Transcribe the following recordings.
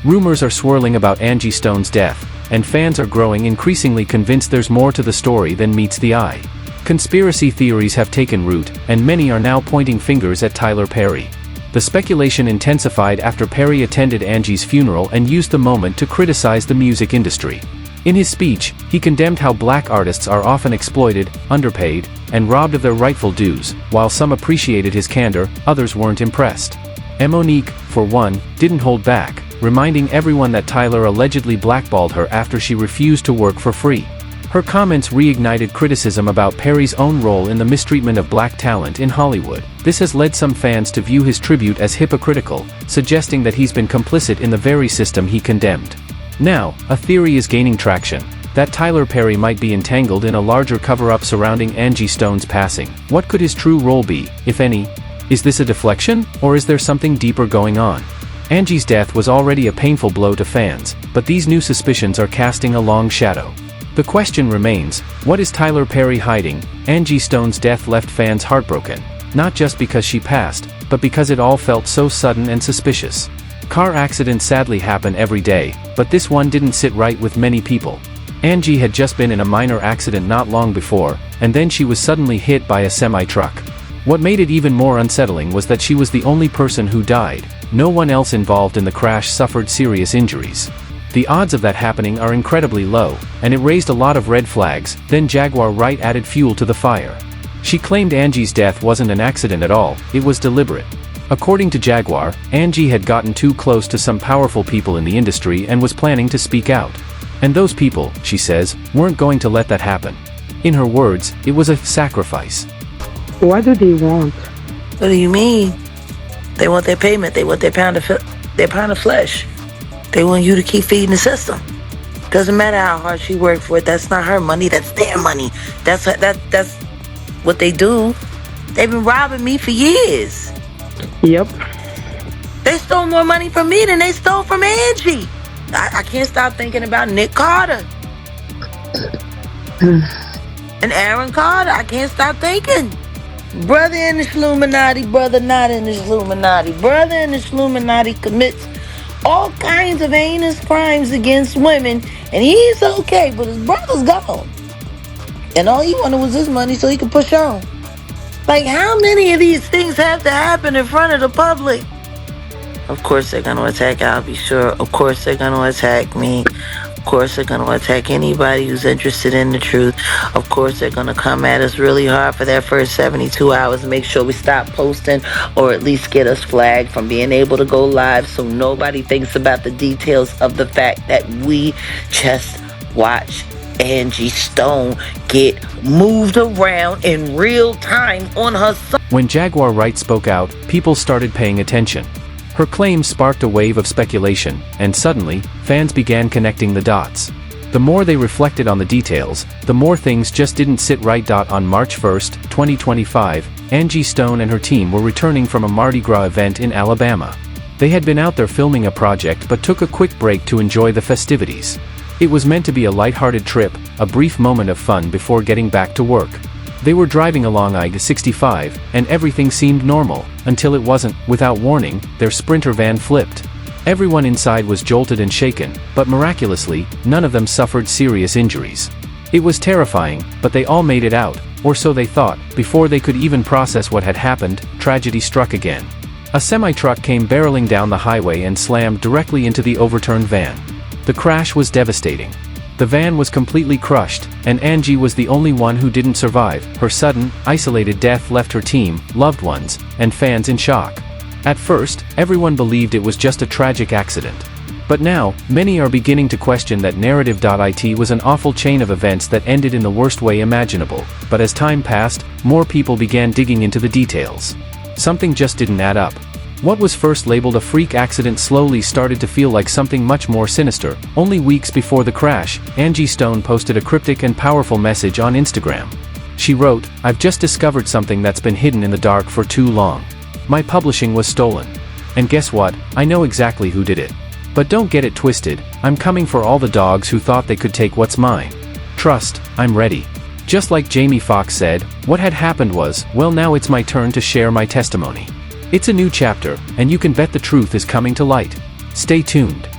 Rumors are swirling about Angie Stone's death, and fans are growing increasingly convinced there's more to the story than meets the eye. Conspiracy theories have taken root, and many are now pointing fingers at Tyler Perry. The speculation intensified after Perry attended Angie's funeral and used the moment to criticize the music industry. In his speech, he condemned how black artists are often exploited, underpaid, and robbed of their rightful dues. While some appreciated his candor, others weren't impressed. Monique, for one, didn't hold back, reminding everyone that Tyler allegedly blackballed her after she refused to work for free. Her comments reignited criticism about Perry's own role in the mistreatment of black talent in Hollywood. This has led some fans to view his tribute as hypocritical, suggesting that he's been complicit in the very system he condemned. Now, a theory is gaining traction, that Tyler Perry might be entangled in a larger cover-up surrounding Angie Stone's passing. What could his true role be, if any? Is this a deflection, or is there something deeper going on? Angie's death was already a painful blow to fans, but these new suspicions are casting a long shadow. The question remains, what is Tyler Perry hiding? Angie Stone's death left fans heartbroken, not just because she passed, but because it all felt so sudden and suspicious. Car accidents sadly happen every day, but this one didn't sit right with many people. Angie had just been in a minor accident not long before, and then she was suddenly hit by a semi-truck. What made it even more unsettling was that she was the only person who died. No one else involved in the crash suffered serious injuries. The odds of that happening are incredibly low, and it raised a lot of red flags. Then Jaguar Wright added fuel to the fire. She claimed Angie's death wasn't an accident at all, it was deliberate. According to Jaguar, Angie had gotten too close to some powerful people in the industry and was planning to speak out. And those people, she says, weren't going to let that happen. In her words, it was a sacrifice. What do they want? What do you mean? They want their payment. They want their pound of flesh. They want you to keep feeding the system. Doesn't matter how hard she worked for it. That's not her money. That's their money. That's what they do. They've been robbing me for years. Yep. They stole more money from me than they stole from Angie. I can't stop thinking about Nick Carter. And Aaron Carter. I can't stop thinking. Brother in the Illuminati, brother not in the Illuminati. Brother in the Illuminati commits all kinds of heinous crimes against women, and he's okay, but his brother's gone. And all he wanted was his money so he could push on. Like, how many of these things have to happen in front of the public? Of course they're going to attack, I'll be sure. Of course they're going to attack me. Of course they're going to attack anybody who's interested in the truth. Of course they're going to come at us really hard for that first 72 hours and make sure we stop posting, or at least get us flagged from being able to go live, so nobody thinks about the details of the fact that we just watched Angie Stone get moved around in real time on her son. When Jaguar Wright spoke out, people started paying attention. Her claims sparked a wave of speculation, and suddenly, fans began connecting the dots. The more they reflected on the details, the more things just didn't sit right. On March 1, 2025, Angie Stone and her team were returning from a Mardi Gras event in Alabama. They had been out there filming a project but took a quick break to enjoy the festivities. It was meant to be a lighthearted trip, a brief moment of fun before getting back to work. They were driving along I-65, and everything seemed normal, until it wasn't. Without warning, their Sprinter van flipped. Everyone inside was jolted and shaken, but miraculously, none of them suffered serious injuries. It was terrifying, but they all made it out, or so they thought. Before they could even process what had happened, tragedy struck again. A semi-truck came barreling down the highway and slammed directly into the overturned van. The crash was devastating. The van was completely crushed, and Angie was the only one who didn't survive. Her sudden, isolated death left her team, loved ones, and fans in shock. At first, everyone believed it was just a tragic accident. But now, many are beginning to question that narrative. It was an awful chain of events that ended in the worst way imaginable. But as time passed, more people began digging into the details. Something just didn't add up. What was first labeled a freak accident slowly started to feel like something much more sinister. Only weeks before the crash, Angie Stone posted a cryptic and powerful message on Instagram. She wrote, "I've just discovered something that's been hidden in the dark for too long. My publishing was stolen. And guess what? I know exactly who did it. But don't get it twisted, I'm coming for all the dogs who thought they could take what's mine. Trust, I'm ready." Just like Jamie Foxx said, what had happened was, well, now it's my turn to share my testimony. It's a new chapter, and you can bet the truth is coming to light. Stay tuned.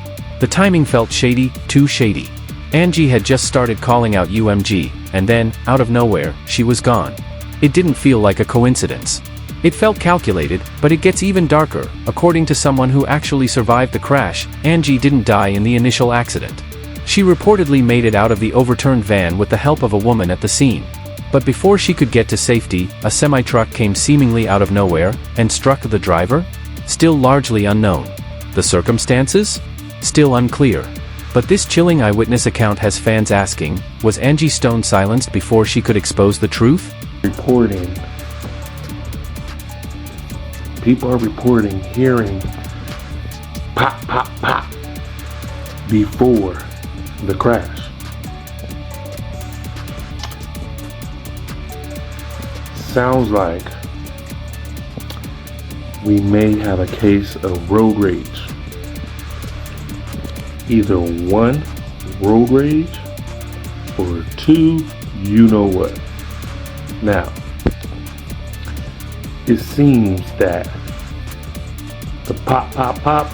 The timing felt shady, too shady. Angie had just started calling out UMG, and then, out of nowhere, she was gone. It didn't feel like a coincidence. It felt calculated, but it gets even darker. According to someone who actually survived the crash, Angie didn't die in the initial accident. She reportedly made it out of the overturned van with the help of a woman at the scene. But before she could get to safety, a semi-truck came seemingly out of nowhere, and struck the driver? Still largely unknown. The circumstances? Still unclear. But this chilling eyewitness account has fans asking, was Angie Stone silenced before she could expose the truth? People are reporting hearing pop, pop, pop before the crash. Sounds like we may have a case of road rage. Either one, road rage, or two, you know what. Now, it seems that the pop, pop, pop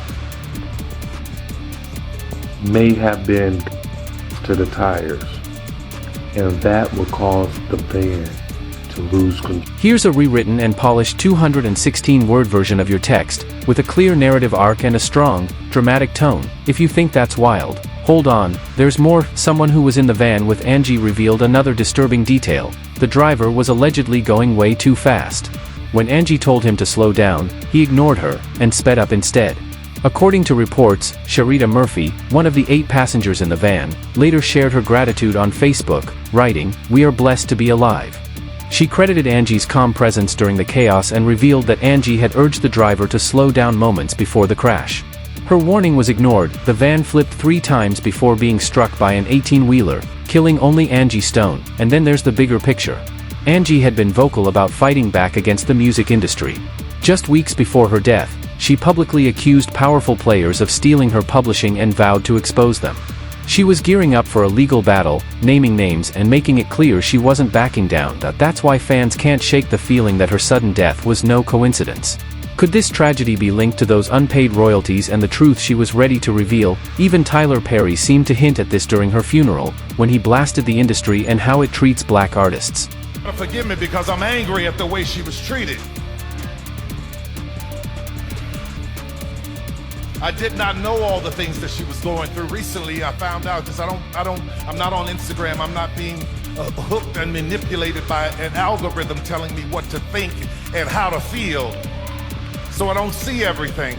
may have been to the tires, and that will cause the van to lose control. Here's a rewritten and polished 216-word version of your text, with a clear narrative arc and a strong, dramatic tone. If you think that's wild, hold on, there's more. Someone who was in the van with Angie revealed another disturbing detail. The driver was allegedly going way too fast. When Angie told him to slow down, he ignored her, and sped up instead. According to reports, Sharita Murphy, one of the 8 passengers in the van, later shared her gratitude on Facebook, writing, "We are blessed to be alive." She credited Angie's calm presence during the chaos and revealed that Angie had urged the driver to slow down moments before the crash. Her warning was ignored. The van flipped 3 times before being struck by an 18-wheeler, killing only Angie Stone. And then there's the bigger picture. Angie had been vocal about fighting back against the music industry. Just weeks before her death, she publicly accused powerful players of stealing her publishing and vowed to expose them. She was gearing up for a legal battle, naming names and making it clear she wasn't backing down. That's why fans can't shake the feeling that her sudden death was no coincidence. Could this tragedy be linked to those unpaid royalties and the truth she was ready to reveal? Even Tyler Perry seemed to hint at this during her funeral, when he blasted the industry and how it treats black artists. Forgive me because I'm angry at the way she was treated. I did not know all the things that she was going through. Recently, I found out because I'm not on Instagram. I'm not being hooked and manipulated by an algorithm telling me what to think and how to feel. So I don't see everything.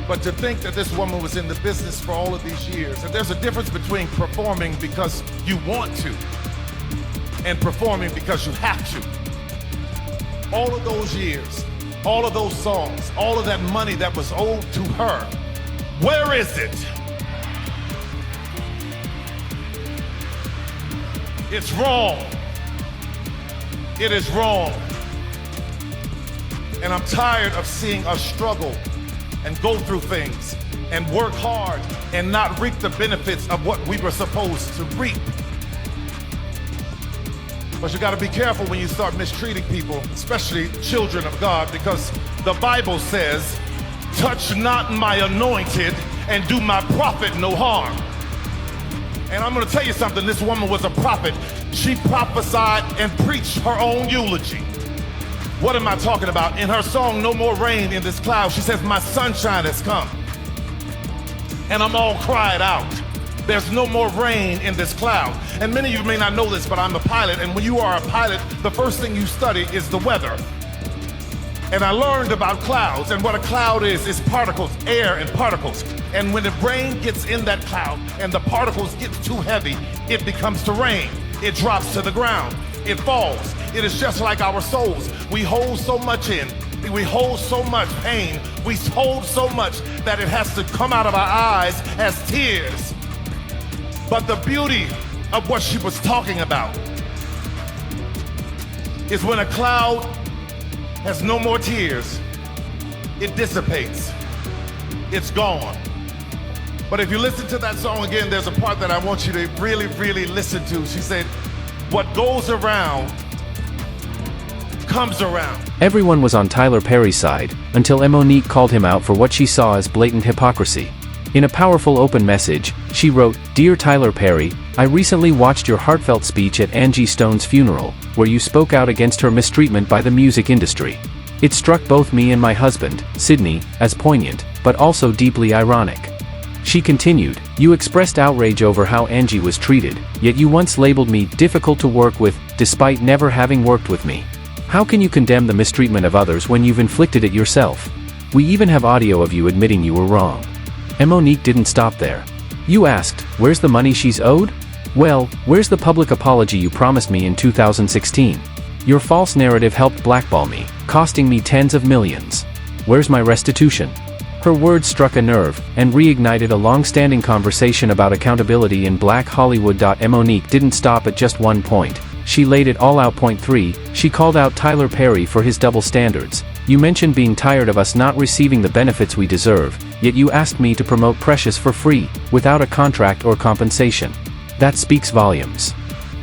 But to think that this woman was in the business for all of these years, and there's a difference between performing because you want to and performing because you have to. All of those years, all of those songs, all of that money that was owed to her, where is it? It's wrong. It is wrong. And I'm tired of seeing us struggle and go through things and work hard and not reap the benefits of what we were supposed to reap. But you gotta be careful when you start mistreating people, especially children of God, because the Bible says, touch not my anointed and do my prophet no harm. And I'm gonna tell you something, this woman was a prophet. She prophesied and preached her own eulogy. What am I talking about? In her song, No More Rain in This Cloud, she says, my sunshine has come. And I'm all cried out. There's no more rain in this cloud. And many of you may not know this, but I'm a pilot. And when you are a pilot, the first thing you study is the weather. And I learned about clouds. And what a cloud is particles, air and particles. And when the rain gets in that cloud and the particles get too heavy, it becomes to rain. It drops to the ground. It falls. It is just like our souls. We hold so much in. We hold so much pain. We hold so much that it has to come out of our eyes as tears. But the beauty of what she was talking about is when a cloud has no more tears, it dissipates. It's gone. But if you listen to that song again, there's a part that I want you to really, really listen to. She said, what goes around comes around. Everyone was on Tyler Perry's side, until Monique called him out for what she saw as blatant hypocrisy. In a powerful open message, she wrote, "Dear Tyler Perry, I recently watched your heartfelt speech at Angie Stone's funeral, where you spoke out against her mistreatment by the music industry. It struck both me and my husband, Sydney, as poignant, but also deeply ironic." She continued, "You expressed outrage over how Angie was treated, yet you once labeled me difficult to work with, despite never having worked with me. How can you condemn the mistreatment of others when you've inflicted it yourself? We even have audio of you admitting you were wrong." And Monique didn't stop there. You asked, where's the money she's owed? Well, where's the public apology you promised me in 2016? Your false narrative helped blackball me, costing me tens of millions. Where's my restitution? Her words struck a nerve, and reignited a long-standing conversation about accountability in Black Hollywood. Monique didn't stop at just one point. She laid it all out. Point 3, she called out Tyler Perry for his double standards. You mentioned being tired of us not receiving the benefits we deserve, yet you asked me to promote Precious for free, without a contract or compensation. That speaks volumes.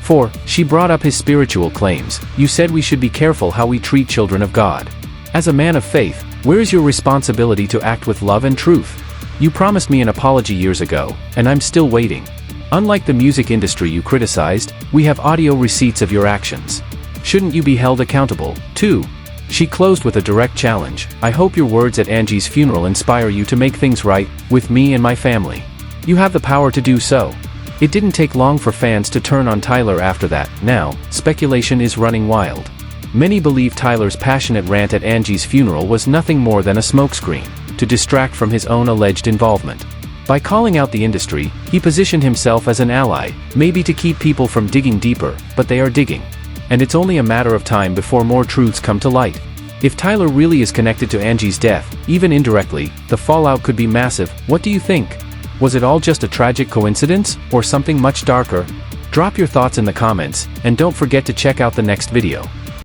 4, she brought up his spiritual claims. You said we should be careful how we treat children of God. As a man of faith, where is your responsibility to act with love and truth? You promised me an apology years ago, and I'm still waiting. Unlike the music industry you criticized, we have audio receipts of your actions. Shouldn't you be held accountable, too? She closed with a direct challenge. I hope your words at Angie's funeral inspire you to make things right, with me and my family. You have the power to do so. It didn't take long for fans to turn on Tyler after that. Now, speculation is running wild. Many believe Tyler's passionate rant at Angie's funeral was nothing more than a smokescreen, to distract from his own alleged involvement. By calling out the industry, he positioned himself as an ally, maybe to keep people from digging deeper, but they are digging. And it's only a matter of time before more truths come to light. If Tyler really is connected to Angie's death, even indirectly, the fallout could be massive. What do you think? Was it all just a tragic coincidence, or something much darker? Drop your thoughts in the comments, and don't forget to check out the next video.